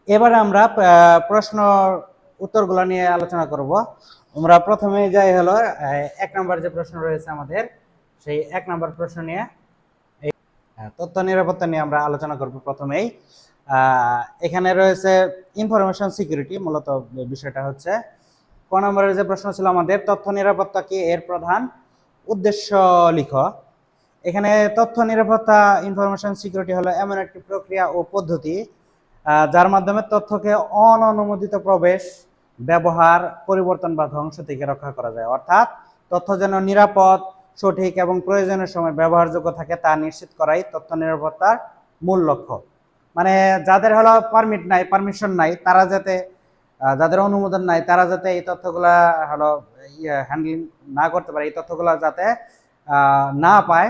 এবারে আমরা প্রশ্ন উত্তরগুলো নিয়ে আলোচনা করব। আমরা প্রথমে যাই হলো 1 নম্বর যে প্রশ্ন রয়েছে আমাদের, সেই 1 নম্বর প্রশ্ন নিয়ে তথ্য নিরাপত্তা নিয়ে আমরা আলোচনা করব। প্রথমেই এখানে রয়েছে ইনফরমেশন সিকিউরিটি, মূলত বিষয়টা হচ্ছে ক নম্বরের যে প্রশ্ন ছিল আমাদের, তথ্য নিরাপত্তা কি, এর প্রধান উদ্দেশ্য লিখো। এখানে তথ্য নিরাপত্তা, ইনফরমেশন সিকিউরিটি হলো এমন একটি প্রক্রিয়া ও পদ্ধতি যার মাধ্যমে তথ্যকে অননুমোদিত প্রবেশ, ব্যবহার, পরিবর্তন বা ধ্বংস থেকে রক্ষা করা যায়। অর্থাৎ তথ্য যেন নিরাপদ, সঠিক এবং প্রয়োজনের সময় ব্যবহারযোগ্য থাকে তা নিশ্চিত করাই তথ্য নিরাপত্তার মূল লক্ষ্য। মানে যাদের হলো পারমিট নাই, পারমিশন নাই, তারা যাতে, যাদের অনুমোদন নাই, তারা যাতে এই তথ্যগুলা হলো হ্যান্ডলিং না করতে পারে, এই তথ্যগুলা যাতে না পায়,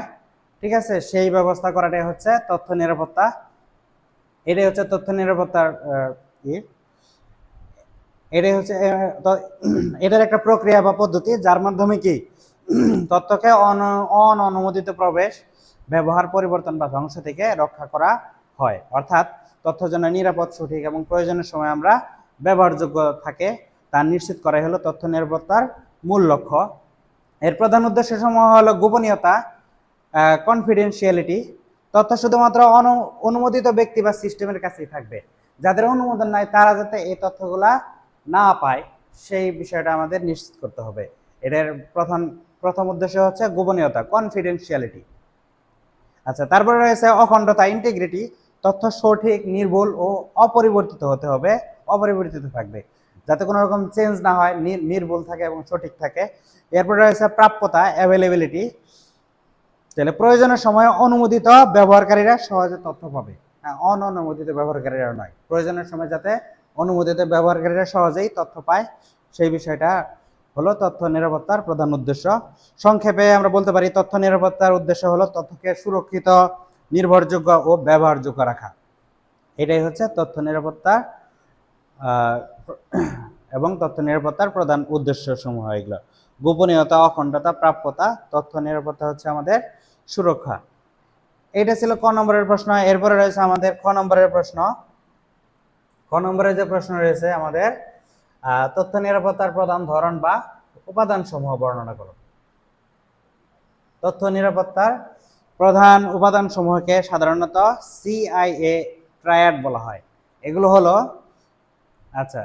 ঠিক আছে, সেই ব্যবস্থা করাটাই হচ্ছে তথ্য নিরাপত্তা। এটাই হচ্ছে তথ্য নিরাপত্তার এটাই হচ্ছে এটার একটা প্রক্রিয়া বা পদ্ধতি যার মাধ্যমে কি তথ্যকে অননুমোদিত প্রবেশ, ব্যবহার, পরিবর্তন বা ধ্বংস থেকে রক্ষা করা হয়। অর্থাৎ তথ্য যেন নিরাপদ, সঠিক এবং প্রয়োজনের সময় আমরা ব্যবহারযোগ্য থাকে তা নিশ্চিত করাই হলো তথ্য নিরাপত্তার মূল লক্ষ্য। এর প্রধান উদ্দেশ্য সমূহ হলো গোপনীয়তা, কনফিডেন্সিয়ালিটি, তথ্য শুধুমাত্র অনুমোদিত ব্যক্তি বা সিস্টেমের কাছেই থাকবে। যাদের অনুমোদন নাই তারা যাতে এই তথ্যগুলা না পায় সেই বিষয়টা আমাদের নিশ্চিত করতে হবে। এটার প্রথম উদ্দেশ্য হচ্ছে গোপনীয়তা, কনফিডেন্সিয়ালিটি। আচ্ছা, তারপরে রয়েছে অখণ্ডতা, ইন্টিগ্রিটি, তথ্য সঠিক, নির্ভুল ও অপরিবর্তিত হতে হবে, অপরিবর্তিত থাকবে, যাতে কোনো রকম চেঞ্জ না হয়, নির্ভুল থাকে এবং সঠিক থাকে। এরপরে রয়েছে প্রাপ্যতা, অ্যাভেলেবিলিটি, তাহলে প্রয়োজনের সময় অনুমোদিত ব্যবহারকারীরা সহজে তথ্য পাবে। অননুমোদিত ব্যবহারকারীরা নয়, প্রয়োজনের সময় যাতে অনুমোদিত ব্যবহারকারীরা সহজেই তথ্য পায়, সেই বিষয়টা হলো তথ্য নিরাপত্তার প্রধান উদ্দেশ্য। সংক্ষেপে আমরা বলতে পারি তথ্য নিরাপত্তার উদ্দেশ্য হলো তথ্যকে সুরক্ষিত, নির্ভরযোগ্য ও ব্যবহারযোগ্য রাখা। এটাই হচ্ছে তথ্য নিরাপত্তা এবং তথ্য নিরাপত্তার প্রধান উদ্দেশ্য সমূহ এগুলো: গোপনীয়তা, অখণ্ডতা, প্রাপ্যতা, তথ্য নিরাপত্তা হচ্ছে আমাদের সুরক্ষা। এটা ছিল ক নম্বরের প্রশ্ন। এরপরে রয়েছে আমাদের খ নম্বরের প্রশ্ন। খ নম্বরের যে প্রশ্ন রয়েছে আমাদের, তথ্য নিরাপত্তার প্রধান ধরন বা উপাদান সমূহ বর্ণনা করো। তথ্য নিরাপত্তার প্রধান উপাদান সমূহকে সাধারণত সিআইএ ট্রায়াড বলা হয়। এগুলো হলো, আচ্ছা,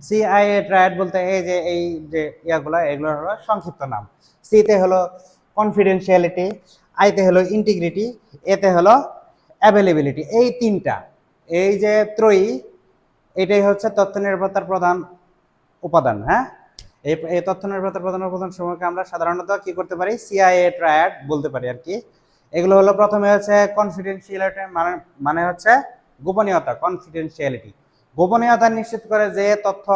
সিআইএ ট্রায়াড বলতে এই যে ইয়াগুলো, এগুলো হলো সংক্ষিপ্ত নাম। সিতে হলো কনফিডেন্সিয়ালিটি, আইতে হলো ইন্টিগ্রিটি, এতে হলো অ্যাভেলেবিলিটি। এই তিনটা, এই যে ত্রয়ী, এটাই হচ্ছে তথ্য নিরাপত্তার প্রধান উপাদান। হ্যাঁ, এই তথ্য নিরাপত্তার প্রধান উপাদান সমূহকে আমরা সাধারণত কি করতে পারি, সিআইএ ট্রায়াড বলতে পারি আর কি। এগুলো হলো, প্রথমে হচ্ছে কনফিডেন্সিয়ালিটি, মানে হচ্ছে গোপনীয়তা, কনফিডেন্সিয়ালিটি, গোপনীয়তা নিশ্চিত করে যে তথ্য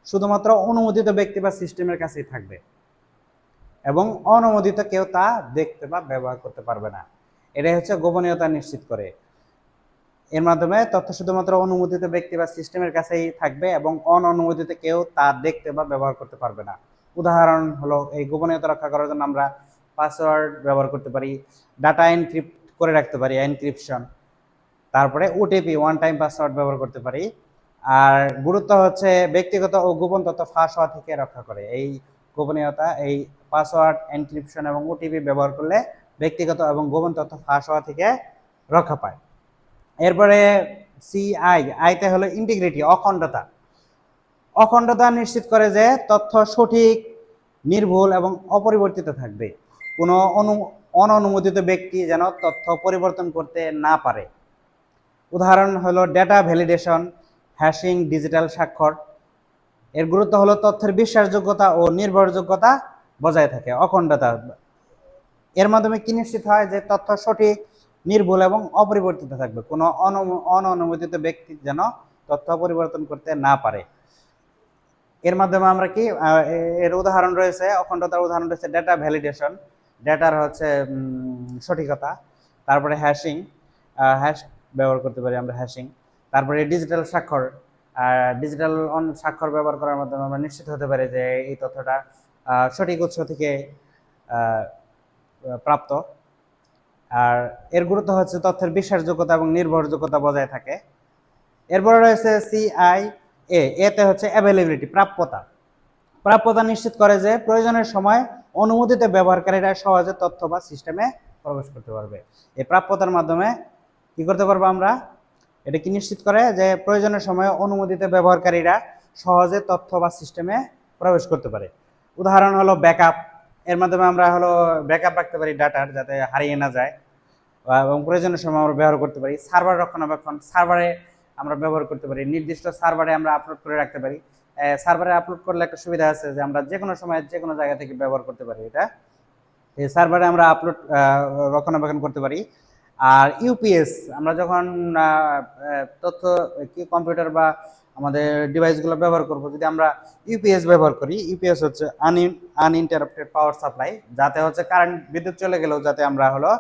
শুধুমাত্র অনুমোদিত ব্যক্তি বা সিস্টেমের কাছেই থাকবে এবং অননুমোদিত কেউ তা দেখতে বা ব্যবহার করতে পারবে না। এটাই হচ্ছে গোপনীয়তা নিশ্চিত করে। এর মাধ্যমে তথ্য শুধুমাত্র অনুমোদিত ব্যক্তি বা সিস্টেমের কাছেই থাকবে এবং অননুমোদিত কেউ তা দেখতে বা ব্যবহার করতে পারবে না। উদাহরণ হলো, এই গোপনীয়তা রক্ষা করার জন্য আমরা পাসওয়ার্ড ব্যবহার করতে পারি, ডাটা এনক্রিপ্ট করে রাখতে পারি, এনক্রিপশন, তারপরে ওটিপি, ওয়ান টাইম পাসওয়ার্ড ব্যবহার করতে পারি। আর গুরুত্ব হচ্ছে ব্যক্তিগত ও গোপন তথ্য ফাঁস হওয়া থেকে রক্ষা করে। এই গোপনীয়তা, এই পাসওয়ার্ড, এনক্রিপশন এবং ওটিপি ব্যবহার করলে ব্যক্তিগত এবং গোপন তথ্য ফাঁস হওয়া থেকে রক্ষা পায়। এরপরে আইতে হলো ইন্টিগ্রিটি, অখণ্ডতা। অখণ্ডতা নিশ্চিত করে যে তথ্য সঠিক, নির্ভুল এবং অপরিবর্তিত থাকবে। কোনো অননুমোদিত ব্যক্তি যেন তথ্য পরিবর্তন করতে না পারে। উদাহরণ হলো ডেটা ভ্যালিডেশন, হ্যাশিং, ডিজিটাল স্বাক্ষর। এর গুরুত্ব হলো তথ্যের বিশ্বাসযোগ্যতা ও নির্ভরযোগ্যতা বজায় থাকে। অখণ্ডতা, এর মাধ্যমে কি নিশ্চিত হয় যে তথ্য সঠিক, নির্ভুল এবং অপরিবর্তিত থাকবে, কোনো অননুমোদিত ব্যক্তি যেন তথ্য পরিবর্তন করতে না পারে। এর মাধ্যমে আমরা কি, এর উদাহরণ রয়েছে, অখণ্ডতার উদাহরণ রয়েছে ডেটা ভ্যালিডেশন, ডেটার হচ্ছে সঠিকতা, তারপরে হ্যাশিং, হ্যাশ ব্যবহার করতে পারি আমরা, হ্যাশিং, তারপরে ডিজিটাল স্বাক্ষর, ডিজিটাল স্বাক্ষর ব্যবহার করার মাধ্যমে আমরা নিশ্চিত হতে পারি যে এই তথ্যটা সঠিক উৎস থেকে প্রাপ্ত। আর এর গুরুত্ব হচ্ছে তথ্যের বিশ্বাসযোগ্যতা এবং নির্ভরযোগ্যতা বজায় থাকে। এরপরে রয়েছে CIA, এতে হচ্ছে অ্যাভেলেবিলিটি, প্রাপ্যতা নিশ্চিত করে যে প্রয়োজনের সময় অনুমোদিত ব্যবহারকারীরা সহজে তথ্য বা সিস্টেমে প্রবেশ করতে পারবে। এই প্রাপ্যতার মাধ্যমে কি করতে পারবো আমরা, এটা কি নিশ্চিত করে যে প্রয়োজনের সময় অনুমোদিত ব্যবহারকারীরা সহজে তথ্য বা সিস্টেমে প্রবেশ করতে পারে। উদাহরণ হলো ব্যাকআপ, এর মাধ্যমে আমরা হলো ব্যাকআপ রাখতে পারি ডাটার, যাতে হারিয়ে না যায় এবং প্রয়োজনের সময় আমরা ব্যবহার করতে পারি। সার্ভার রক্ষণাবেক্ষণ, সার্ভারে আমরা ব্যবহার করতে পারি, নির্দিষ্ট সার্ভারে আমরা আপলোড করে রাখতে পারি। সার্ভারে আপলোড করলে একটা সুবিধা আছে যে আমরা যে কোনো সময় যে কোনো জায়গা থেকে ব্যবহার করতে পারি এটা। এই সার্ভারে আমরা আপলোড রক্ষণাবেক্ষণ করতে পারি। আর ইউপিএস, আমরা যখন তথ্য কি কম্পিউটার বা আমাদের ডিভাইসগুলো ব্যবহার করব, যদি আমরা ইউপিএস ব্যবহার করি, ইউপিএস হচ্ছে আনইন্টারাপ্টেড পাওয়ার সাপ্লাই, যাতে হচ্ছে কারেন্ট, বিদ্যুৎ চলে গেলেও যাতে আমরা হলো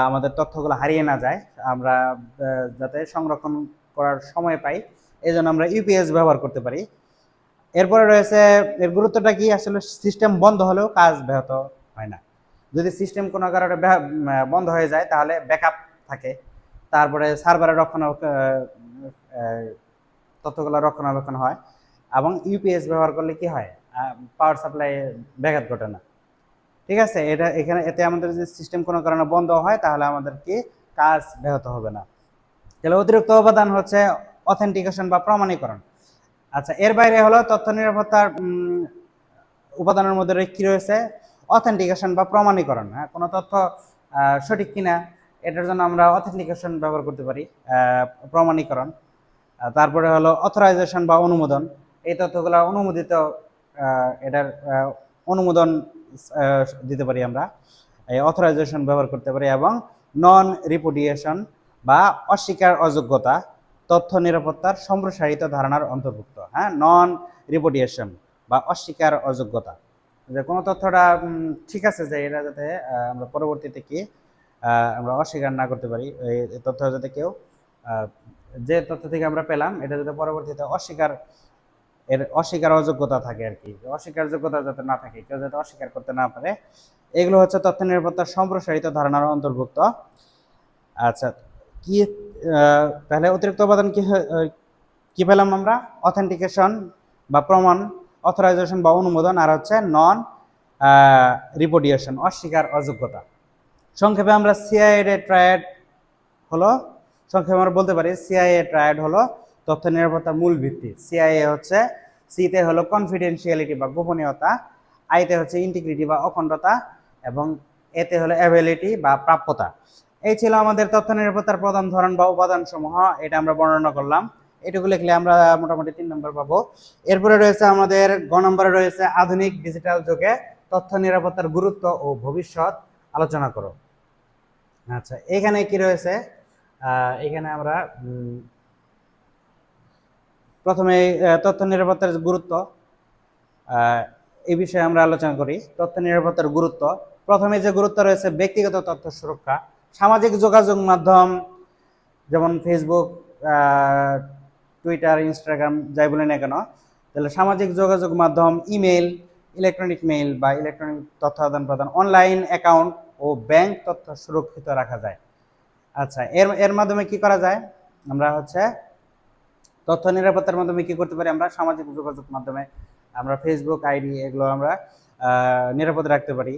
আমাদের তথ্যগুলো হারিয়ে না যায়, আমরা যাতে সংরক্ষণ করার সময় পাই, এই জন্য আমরা ইউপিএস ব্যবহার করতে পারি। এরপরে রয়েছে, এর গুরুত্বটা কি, আসলে সিস্টেম বন্ধ হলেও কাজ ব্যাহত হয় না। যদি সিস্টেম কোনো কারণে বন্ধ হয়ে যায় তাহলে ব্যাকআপ থাকে। তারপরে সার্ভারের তথ্যগুলো রক্ষণাবেক্ষণ হয়। এবং ইউপিএস ব্যবহার করলে কি হয়, পাওয়ার সাপ্লাই ব্যাঘাত ঘটে না। ঠিক আছে, এতে আমাদের যদি সিস্টেম কোনো কারণে বন্ধ হয় তাহলে আমাদের কি কাজ ব্যাহত হবে না। তাহলে অতিরিক্ত উপাদান হচ্ছে অথেন্টিকেশন বা প্রমাণীকরণ। আচ্ছা, এর বাইরে হলো তথ্য নিরাপত্তার উপাদানের মধ্যে কি রয়েছে, অথেন্টিকেশন বা প্রমাণীকরণ। হ্যাঁ, কোনো তথ্য সঠিক কিনা এটার জন্য আমরা অথেন্টিকেশন ব্যবহার করতে পারি, প্রমাণীকরণ। তারপরে হলো অথরাইজেশন বা অনুমোদন, এই তথ্যগুলো অনুমোদিত, এটার অনুমোদন দিতে পারি আমরা, এই অথরাইজেশন ব্যবহার করতে পারি। এবং নন রিপুডিয়েশন বা অস্বীকার অযোগ্যতা তথ্য নিরাপত্তার সম্প্রসারিত ধারণার অন্তর্ভুক্ত। হ্যাঁ, নন রিপুডিয়েশন বা অস্বীকার অযোগ্যতা, যে কোনো তথ্যটা ঠিক আছে, যে এটা যাতে আমরা পরবর্তীতে কি আমরা অস্বীকার না করতে পারি, এই তথ্য যাতে কেউ যে তথ্য থেকে আমরা পেলাম এটা যাতে পরবর্তীতে অস্বীকার অযোগ্যতা থাকে আর কি, অস্বীকার যোগ্যতা যাতে না থাকে, কেউ যাতে অস্বীকার করতে না পারে। এগুলো হচ্ছে তথ্য নিরাপত্তার সম্প্রসারিত ধারণার অন্তর্ভুক্ত। আচ্ছা, কি তাহলে অতিরিক্ত উপাদান কি পেলাম আমরা, অথেন্টিকেশন বা প্রমাণ, অথরাইজেশন বা অনুমোদন, আর হচ্ছে নন রিপুডিয়েশন, অস্বীকার অযোগ্যতা। সংক্ষেপে আমরা সিআইএ ট্রায়াড হলো, সংক্ষেপে আমরা বলতে পারি সিআইএ ট্রায়াড হলো তথ্য নিরাপত্তার মূল ভিত্তি। সিআইএ হচ্ছে, সিতে হলো কনফিডেন্সিয়ালিটি বা গোপনীয়তা, আইতে হচ্ছে ইন্টিগ্রিটি বা অখণ্ডতা, এবং এতে হলো অ্যাভেলিটি বা প্রাপ্যতা। এই ছিল আমাদের তথ্য নিরাপত্তার প্রধান ধরন বা উপাদান সমূহ, এটা আমরা বর্ণনা করলাম। এটুকু লিখলে আমরা মোটামুটি 3 নম্বর পাবো। এরপরে রয়েছে আমাদের নম্বরে রয়েছে আধুনিক ডিজিটাল যুগে তথ্য নিরাপত্তার গুরুত্ব ও ভবিষ্যৎ আলোচনা করো। আচ্ছা, এখানে কি রয়েছে, এখানে আমরা প্রথমে তথ্য নিরাপত্তার গুরুত্ব, এই বিষয়ে আমরা আলোচনা করি। তথ্য নিরাপত্তার গুরুত্ব, প্রথমে যে গুরুত্ব রয়েছে ব্যক্তিগত তথ্য সুরক্ষা। সামাজিক যোগাযোগ মাধ্যম যেমন ফেসবুক, টুইটার, ইনস্টাগ্রাম, যাই বলি না কেন, তাহলে সামাজিক যোগাযোগ মাধ্যম, ইমেল, ইলেকট্রনিক মেইল বা ইলেকট্রনিক তথ্য আদান প্রদান, অনলাইন অ্যাকাউন্ট ও ব্যাংক তথ্য সুরক্ষিত রাখা যায়। আচ্ছা, এর মাধ্যমে কি করা যায়, আমরা হচ্ছে তথ্য নিরাপত্তার মাধ্যমে কি করতে পারি, আমরা সামাজিক যোগাযোগ মাধ্যমে আমরা ফেসবুক আইডি এগুলো আমরা নিরাপদ রাখতে পারি।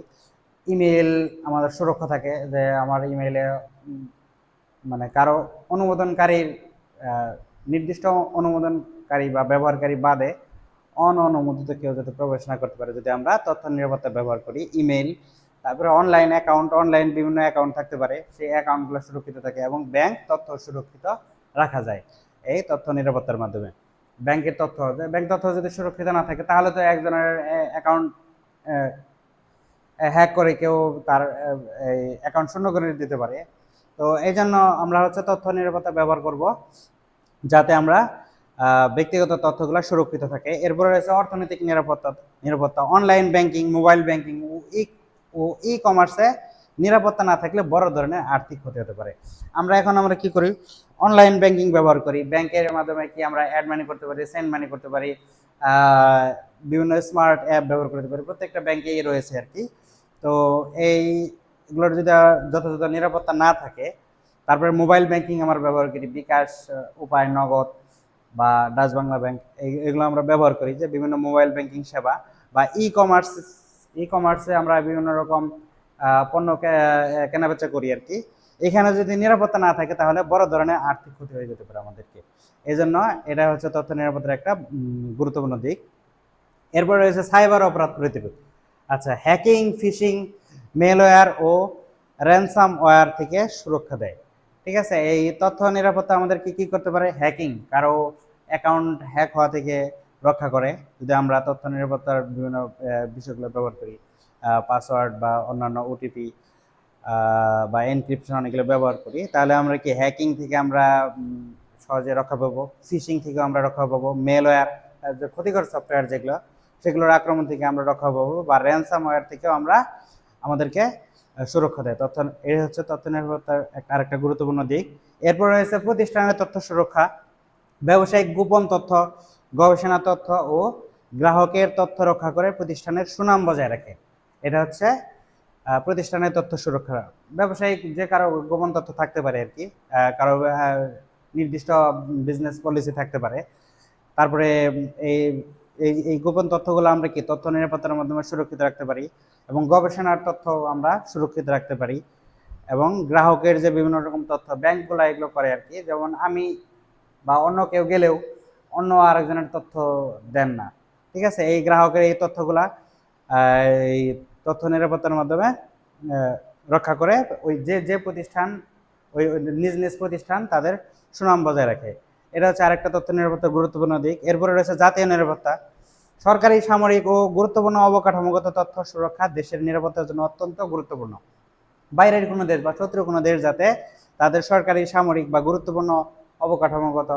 ইমেল আমাদের সুরক্ষা থাকে, যে আমার ইমেইলে মানে কারো অনুমোদনকারীর নির্দিষ্ট অনুমোদনকারী বা ব্যবহারকারী বাদে অননুমোদিত কেউ যাতে প্রবেশ না করতে পারে, যদি আমরা তথ্য নিরাপত্তা ব্যবহার করি। ইমেল, তারপরে অনলাইন অ্যাকাউন্ট, অনলাইন বিভিন্ন অ্যাকাউন্ট থাকতে পারে, সেই অ্যাকাউন্টগুলো সুরক্ষিত থাকে। এবং ব্যাংক তথ্য সুরক্ষিত রাখা যায় এই তথ্য নিরাপত্তার মাধ্যমে। ব্যাংকের তথ্য, ব্যাংক তথ্য যদি সুরক্ষিত না থাকে তাহলে তো একজনের অ্যাকাউন্ট হ্যাক করে কেউ তার এই অ্যাকাউন্ট শূন্য করে দিতে পারে। তো এই জন্য আমরা হচ্ছে তথ্য নিরাপত্তা ব্যবহার করব, যাতে আমরা ব্যক্তিগত তথ্যগুলো সুরক্ষিত থাকে। এরপরে রয়েছে অর্থনৈতিক নিরাপত্তা, অনলাইন ব্যাংকিং, মোবাইল ব্যাংকিং ও ই কমার্সে নিরাপত্তা না থাকলে বড় ধরনের আর্থিক ক্ষতি হতে পারে। আমরা কি করি, অনলাইন ব্যাংকিং ব্যবহার করি, ব্যাংকের মাধ্যমে কি আমরা অ্যাড মানি করতে পারি, সেন্ড মানি করতে পারি, বিভিন্ন স্মার্ট অ্যাপ ব্যবহার করতে পারি, প্রত্যেকটা ব্যাংকেই রয়েছে আর কি। তো এইগুলোর যদি যথাযথ নিরাপত্তা না থাকে, তারপরে মোবাইল ব্যাংকিং আমরা ব্যবহার করি, বিকাশ, উপায়, নগদ, বা ডাচ বাংলা ব্যাংক, এগুলো আমরা ব্যবহার করি, যে বিভিন্ন মোবাইল ব্যাংকিং সেবা বা ই কমার্সে আমরা বিভিন্ন রকম পণ্য কেনাবেচা করি আর কি। এখানে যদি নিরাপত্তা না থাকে তাহলে বড় ধরনের আর্থিক ক্ষতি হয়ে যেতে পারে আমাদেরকে। এই জন্য এটা হচ্ছে তথ্য নিরাপত্তার একটা গুরুত্বপূর্ণ দিক। এরপর রয়েছে সাইবার অপরাধ প্রতিরোধ। আচ্ছা, হ্যাকিং, ফিশিং, মেলওয়্যার ও র্যানসামওয়্যার থেকে সুরক্ষা দেয়। ঠিক আছে, এই তথ্য নিরাপত্তা আমাদেরকে কি করতে পারে? হ্যাকিং, কারো অ্যাকাউন্ট হ্যাক হওয়া থেকে রক্ষা করে যদি আমরা তথ্য নিরাপত্তার বিভিন্ন বিষয়গুলো ব্যবহার করি, পাসওয়ার্ড বা অন্যান্য ওটিপি বা এনক্রিপশন এগুলো ব্যবহার করি, তাহলে আমরা কি হ্যাকিং থেকে আমরা সহজে রক্ষা পাবো, ফিশিং থেকে আমরা রক্ষা পাবো, মেলওয়্যার যে ক্ষতিকর সফটওয়্যার যেগুলো, সেগুলোর আক্রমণ থেকে আমরা রক্ষা পাবো, বা র্যানসামওয়্যার থেকেও আমরা আমাদেরকে সুরক্ষা দেয় তথ্য। এই হচ্ছে তথ্য নিরাপত্তার আরেকটা গুরুত্বপূর্ণ দিক। এরপর রয়েছে প্রতিষ্ঠানের তথ্য সুরক্ষা। ব্যবসায়িক গোপন তথ্য, গবেষণা তথ্য ও গ্রাহকের তথ্য রক্ষা করে প্রতিষ্ঠানের সুনাম বজায় রাখে। এটা হচ্ছে প্রতিষ্ঠানের তথ্য সুরক্ষা। ব্যবসায়িক যে কারো গোপন তথ্য থাকতে পারে আর কি, কারো নির্দিষ্ট বিজনেস পলিসি থাকতে পারে। তারপরে এই এই এই গোপন তথ্যগুলো আমরা কি তথ্য নিরাপত্তার মাধ্যমে সুরক্ষিত রাখতে পারি, এবং গবেষণার তথ্য আমরা সুরক্ষিত রাখতে পারি, এবং গ্রাহকের যে বিভিন্ন রকম তথ্য ব্যাংকগুলো এগুলো করে আর কি, যেমন আমি বা অন্য কেউ গেলেও অন্য আরেকজনের তথ্য দেন না। ঠিক আছে, এই গ্রাহকের এই তথ্যগুলা এই তথ্য নিরাপত্তার মাধ্যমে রক্ষা করে ওই যে যে প্রতিষ্ঠান, ওই নিজ নিজ প্রতিষ্ঠান তাদের সুনাম বজায় রাখে। এটা হচ্ছে আরেকটা তথ্য নিরাপত্তার গুরুত্বপূর্ণ দিক। এরপরে রয়েছে জাতীয় নিরাপত্তা। সরকারি, সামরিক ও গুরুত্বপূর্ণ অবকাঠামোগত তথ্য সুরক্ষা দেশের নিরাপত্তার জন্য অত্যন্ত গুরুত্বপূর্ণ। বাইরের কোনো দেশ বা শত্রু কোনো দেশ যাতে তাদের সরকারি, সামরিক বা গুরুত্বপূর্ণ অবকাঠামোগত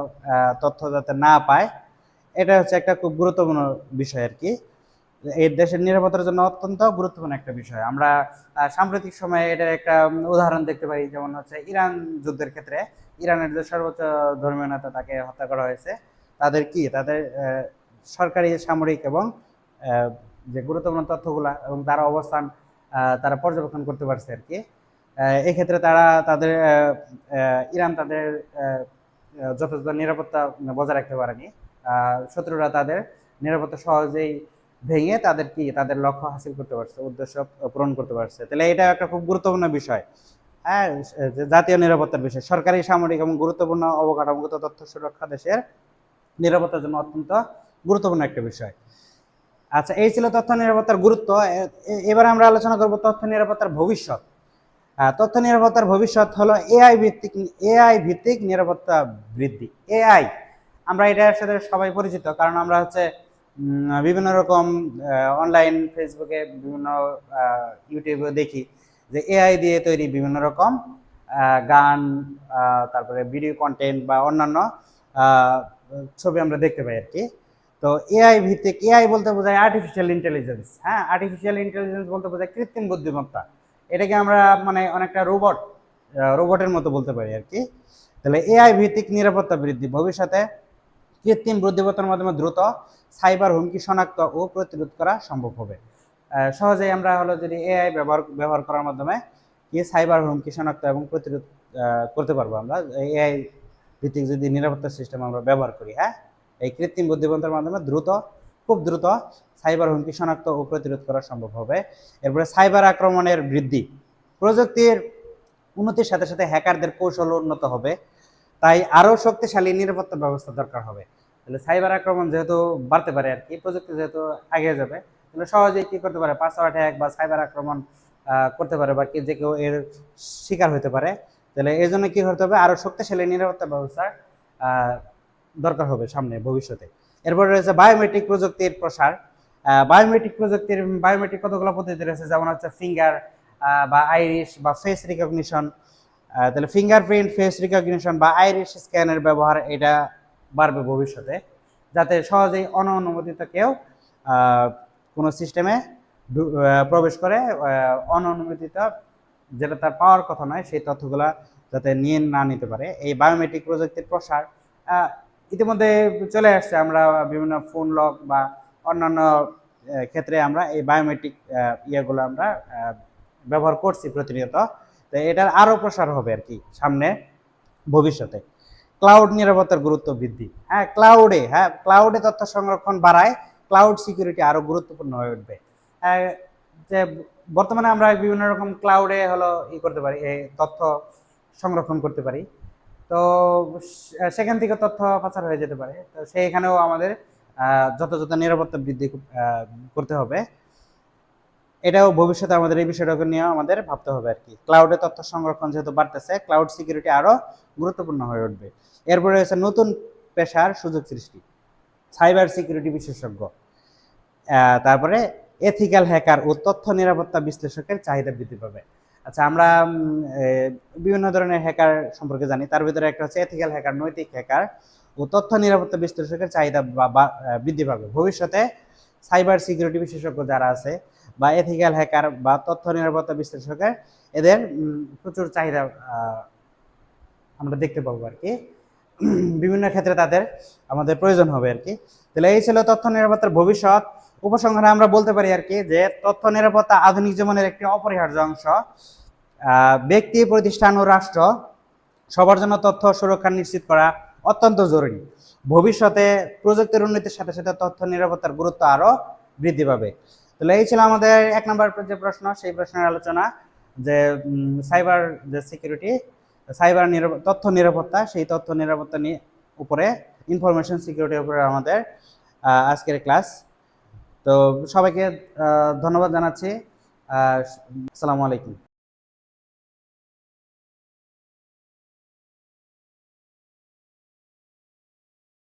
তথ্য যাতে না পায়, এটা হচ্ছে একটা খুব গুরুত্বপূর্ণ বিষয় আর কি। এই দেশের নিরাপত্তার জন্য অত্যন্ত গুরুত্বপূর্ণ একটা বিষয়। আমরা সাম্প্রতিক সময়ে এটার একটা উদাহরণ দেখতে পাই, যেমন হচ্ছে ইরান যুদ্ধের ক্ষেত্রে ইরানের যে সর্বোচ্চ ধর্মীয় নেতা তাকে হত্যা করা হয়েছে। তাদের সরকারি, সামরিক এবং যে গুরুত্বপূর্ণ তথ্যগুলা এবং তার অবস্থান তারা পর্যবেক্ষণ করতে পারছে আর কি। এক্ষেত্রে ইরান তাদের যথাযথ নিরাপত্তা বজায় রাখতে পারেনি। শত্রুরা তাদের নিরাপত্তা সহজেই ভেঙে তাদের লক্ষ্য হাসিল করতে পারছে, উদ্দেশ্য পূরণ করতে পারছে। তাহলে এটা একটা খুব গুরুত্বপূর্ণ বিষয়। হ্যাঁ, জাতীয় নিরাপত্তার বিষয়, সরকারি, সামরিক এবং গুরুত্বপূর্ণ অবকাঠামোগত তথ্য সুরক্ষা দেশের নিরাপত্তার জন্য অত্যন্ত গুরুত্বপূর্ণ একটা বিষয়। আচ্ছা, এই ছিল তথ্য নিরাপত্তার গুরুত্ব। এবার আমরা আলোচনা করব তথ্য নিরাপত্তার ভবিষ্যৎ। তথ্য নিরাপত্তার ভবিষ্যৎ হলো এআই ভিত্তিক নিরাপত্তা বৃদ্ধি। এআই, আমরা এটার সাথে সবাই পরিচিত, কারণ আমরা হচ্ছে বিভিন্ন রকম অনলাইন, ফেসবুকে, বিভিন্ন ইউটিউবে দেখি যে এআই দিয়ে তৈরি বিভিন্ন রকম গান, তারপরে ভিডিও কন্টেন্ট বা অন্যান্য ছবি আমরা দেখতে পাই আর কি। তো এআই বলতে বোঝায় আর্টিফিশিয়াল ইন্টেলিজেন্স। হ্যাঁ, আর্টিফিশিয়াল ইন্টেলিজেন্স বলতে বোঝায় কৃত্রিম বুদ্ধিমত্তা। এটাকে আমরা মানে অনেকটা রোবটের মতো বলতে পারি আর কি। তাহলে এআই ভিত্তিক নিরাপত্তা বৃদ্ধি, ভবিষ্যতে কৃত্রিম বুদ্ধিমত্তার মাধ্যমে দ্রুত সাইবার হুমকি শনাক্ত ও প্রতিরোধ করা সম্ভব হবে। সহজেই আমরা হলো যদি এআই ব্যবহার করার মাধ্যমে কি সাইবার হুমকি শনাক্ত এবং প্রতিরোধ করতে পারবো আমরা, এআই ভিত্তিক যদি নিরাপত্তা সিস্টেম আমরা ব্যবহার করি। হ্যাঁ, এই কৃত্রিম বুদ্ধিমত্তার মাধ্যমে খুব দ্রুত সাইবার হুমকি শনাক্ত ও প্রতিরোধ করা সম্ভব হবে। এরপরে সাইবার আক্রমণের বৃদ্ধি, প্রযুক্তির উন্নতির সাথে সাথে হ্যাকারদের কৌশল উন্নত হবে, তাই আরও শক্তিশালী নিরাপত্তা ব্যবস্থা দরকার হবে। তাহলে সাইবার আক্রমণ যেহেতু বাড়তে পারে আর কি, প্রযুক্তি যেহেতু এগিয়ে যাবে, তাহলে সহজেই কি করতে পারে, পাসওয়ার্ড হ্যাক বা সাইবার আক্রমণ করতে পারে, বা যে কেউ এর শিকার হতে পারে। তাহলে এই জন্য কি করতে হবে, আরও শক্তিশালী নিরাপত্তা ব্যবস্থা দরকার হবে সামনে ভবিষ্যতে। এরপর রয়েছে বায়োমেট্রিক প্রযুক্তির প্রসার। বায়োমেট্রিক কতগুলো পদ্ধতি রয়েছে, যেমন হচ্ছে ফিঙ্গার বা আইরিশ বা ফেস রিকগনিশন। তাহলে ফিঙ্গারপ্রিন্ট, ফেস রিকগনিশন বা আইরিশ স্ক্যানের ব্যবহার এটা বাড়বে ভবিষ্যতে, যাতে সহজেই অননুমোদিত কেউ কোনো সিস্টেমে প্রবেশ করে অননুমোদিত, যেটা তার পাওয়ার কথা নয়, সেই তথ্যগুলা যাতে নিয়ে না নিতে পারে। এই বায়োমেট্রিক প্রযুক্তির প্রসার ইতিমধ্যে চলে আসছে। আমরা বিভিন্ন ফোন লক বা অন্যান্য ক্ষেত্রে আমরা এই বায়োমেট্রিক ইয়েগুলো আমরা ব্যবহার করছি প্রতিনিয়ত। তো এটার আরও প্রসার হবে আর কি সামনে ভবিষ্যতে। ক্লাউড নিরাপত্তার গুরুত্ব বৃদ্ধি। ক্লাউডে তথ্য সংরক্ষণ বাড়ায়, ক্লাউড সিকিউরিটি আরো গুরুত্বপূর্ণ হয়ে উঠবে। যে বর্তমানে আমরা বিভিন্ন রকম ক্লাউডে হলো করতে পারি, এই তথ্য সংরক্ষণ করতে পারি। তো সেখান থেকে তথ্য পাচার হয়ে যেতে পারে। তো সেইখানেও আমাদের যথাযথ নিরাপত্তা বৃদ্ধি করতে হবে। এটাও ভবিষ্যতে আমাদের এই বিষয়টাকে নিয়ে আমাদের ভাবতে হবে আর কি। ক্লাউডে তথ্য সংরক্ষণ যেহেতু বাড়তেছে, ক্লাউড সিকিউরিটি আরো গুরুত্বপূর্ণ হয়ে উঠবে। এরপরে রয়েছে নতুন পেশার সুযোগ সৃষ্টি, সাইবার সিকিউরিটি বিশেষজ্ঞ, তারপরে এথিক্যাল হ্যাকার ও তথ্য নিরাপত্তা বিশ্লেষকের চাহিদা বৃদ্ধি পাবে। আচ্ছা, আমরা বিভিন্ন ধরনের হ্যাকার সম্পর্কে জানি, তার ভিতরে একটা হচ্ছে এথিক্যাল হ্যাকার, নৈতিক হ্যাকার ও তথ্য নিরাপত্তা বিশ্লেষকের চাহিদা বৃদ্ধি পাবে। ভবিষ্যতে সাইবার সিকিউরিটি বিশেষজ্ঞ যারা আছে বা এথিক্যাল হ্যাকার বা তথ্য নিরাপত্তা বিশ্লেষকের, এদের প্রচুর চাহিদা আমরা দেখতে পাবো আর কি। বিভিন্ন ক্ষেত্রে তাদের আমাদের প্রয়োজন হবে আর কি। তাহলে এই ছিল তথ্য নিরাপত্তার ভবিষ্যৎ। উপসংহারে আমরা বলতে পারি আর কি যে তথ্য নিরাপত্তা আধুনিক জীবনের একটি অপরিহার্য অংশ। ব্যক্তি, প্রতিষ্ঠান ও রাষ্ট্র সবার জন্য তথ্য সুরক্ষা নিশ্চিত করা অত্যন্ত জরুরি। ভবিষ্যতে প্রযুক্তির উন্নতির সাথে সাথে তথ্য নিরাপত্তার গুরুত্ব আরো বৃদ্ধি পাবে। তাহলে এই ছিল আমাদের 1 নম্বর যে প্রশ্ন, সেই প্রশ্নের আলোচনা, যে সাইবার যে সিকিউরিটি, তথ্য নিরাপত্তা, সেই তথ্য নিরাপত্তা নিয়ে উপরে, ইনফরমেশন সিকিউরিটির উপরে আমাদের আজকের ক্লাস। তো সবাইকে ধন্যবাদ জানাচ্ছি। আসসালামু আলাইকুম।